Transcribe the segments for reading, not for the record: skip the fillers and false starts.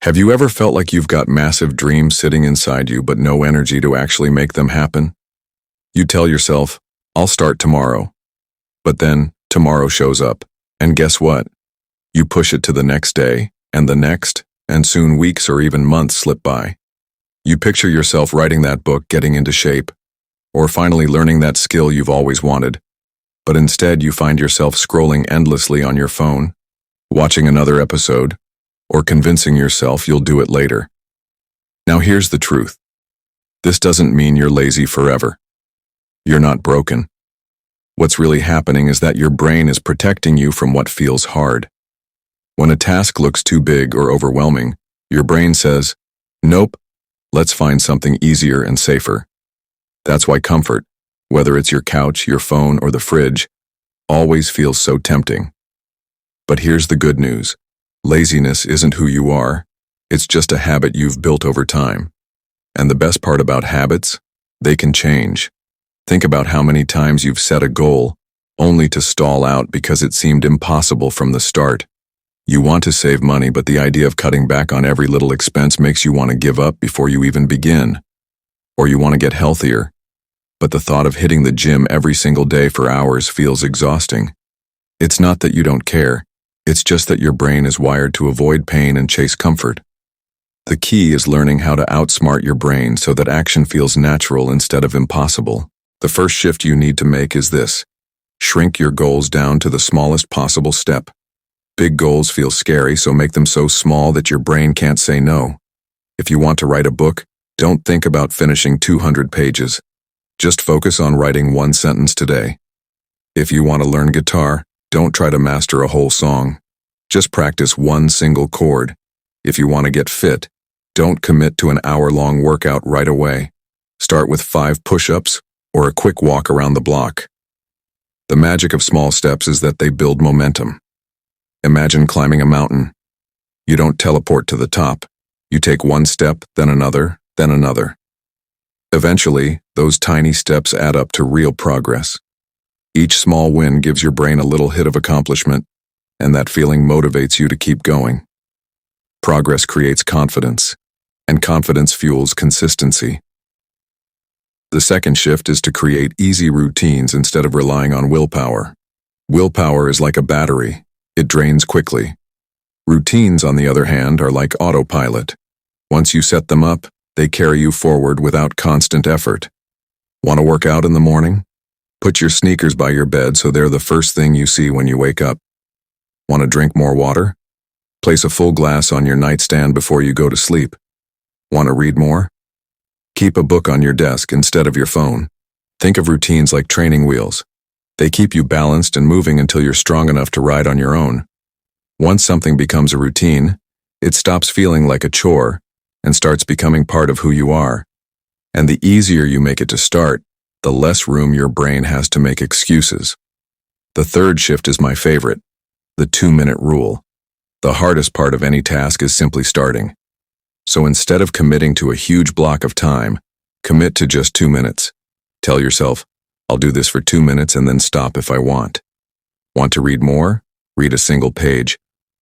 Have you ever felt like you've got massive dreams sitting inside you but no energy to actually make them happen? You tell yourself, I'll start tomorrow. But then, tomorrow shows up, and guess what? You push it to the next day, and the next, and soon weeks or even months slip by. You picture yourself writing that book, getting into shape, or finally learning that skill you've always wanted. But instead you find yourself scrolling endlessly on your phone, watching another episode, or convincing yourself you'll do it later. Now here's the truth. This doesn't mean you're lazy forever. You're not broken. What's really happening is that your brain is protecting you from what feels hard. When a task looks too big or overwhelming, your brain says, nope, let's find something easier and safer. That's why comfort, whether it's your couch, your phone, or the fridge, always feels so tempting. But here's the good news. Laziness isn't who you are. It's just a habit you've built over time. And the best part about habits, they can change. Think about how many times you've set a goal, only to stall out because it seemed impossible from the start. You want to save money, but the idea of cutting back on every little expense makes you want to give up before you even begin. Or you want to get healthier, but the thought of hitting the gym every single day for hours feels exhausting. It's not that you don't care, it's just that your brain is wired to avoid pain and chase comfort. The key is learning how to outsmart your brain so that action feels natural instead of impossible. The first shift you need to make is this. Shrink your goals down to the smallest possible step. Big goals feel scary, so make them so small that your brain can't say no. If you want to write a book, don't think about finishing 200 pages. Just focus on writing one sentence today. If you want to learn guitar, don't try to master a whole song. Just practice one single chord. If you want to get fit, don't commit to an hour-long workout right away. Start with 5 push-ups or a quick walk around the block. The magic of small steps is that they build momentum. Imagine climbing a mountain. You don't teleport to the top. You take one step, then another, then another. Eventually, those tiny steps add up to real progress. Each small win gives your brain a little hit of accomplishment, and that feeling motivates you to keep going. Progress creates confidence, and confidence fuels consistency. The second shift is to create easy routines instead of relying on willpower. Willpower is like a battery. It drains quickly. Routines, on the other hand, are like autopilot. Once you set them up, they carry you forward without constant effort. Want to work out in the morning? Put your sneakers by your bed so they're the first thing you see when you wake up. Want to drink more water? Place a full glass on your nightstand before you go to sleep. Want to read more? Keep a book on your desk instead of your phone. Think of routines like training wheels. They keep you balanced and moving until you're strong enough to ride on your own. Once something becomes a routine, it stops feeling like a chore and starts becoming part of who you are. And the easier you make it to start, the less room your brain has to make excuses. The third shift is my favorite, the 2-minute rule. The hardest part of any task is simply starting. So instead of committing to a huge block of time, commit to just 2 minutes. Tell yourself, I'll do this for 2 minutes and then stop if I want. Want to read more? Read a single page.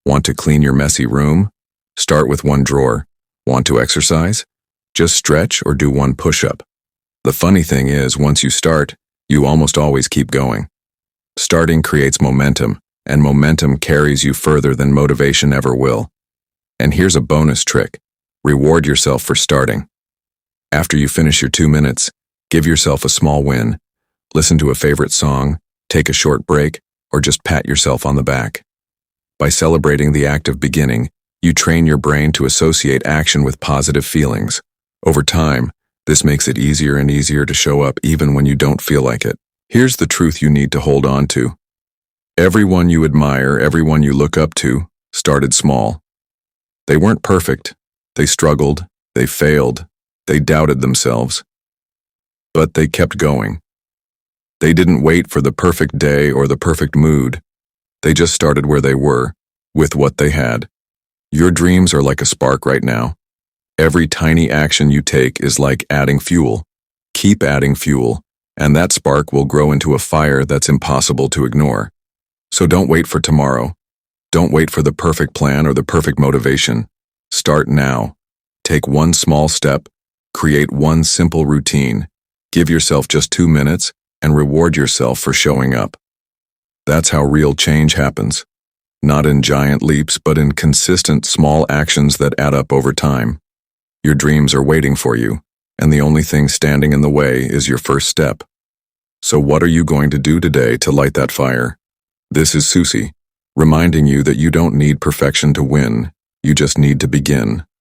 Want to clean your messy room? Start with 1 drawer. Want to exercise? Just stretch or do 1 push-up. The funny thing is, once you start, you almost always keep going. Starting creates momentum, and momentum carries you further than motivation ever will. And here's a bonus trick. Reward yourself for starting. After you finish your 2 minutes, give yourself a small win. Listen to a favorite song, take a short break, or just pat yourself on the back. By celebrating the act of beginning, you train your brain to associate action with positive feelings. Over time, this makes it easier and easier to show up even when you don't feel like it. Here's the truth you need to hold on to. Everyone you admire, everyone you look up to, started small. They weren't perfect. They struggled, they failed, they doubted themselves. But they kept going. They didn't wait for the perfect day or the perfect mood. They just started where they were, with what they had. Your dreams are like a spark right now. Every tiny action you take is like adding fuel. Keep adding fuel, and that spark will grow into a fire that's impossible to ignore. So don't wait for tomorrow. Don't wait for the perfect plan or the perfect motivation. Start now. Take one small step. Create one simple routine. Give yourself just 2 minutes and reward yourself for showing up. That's how real change happens. Not in giant leaps, but in consistent small actions that add up over time. Your dreams are waiting for you, and the only thing standing in the way is your first step. So what are you going to do today to light that fire? This is Soosy, reminding you that you don't need perfection to win, you just need to begin.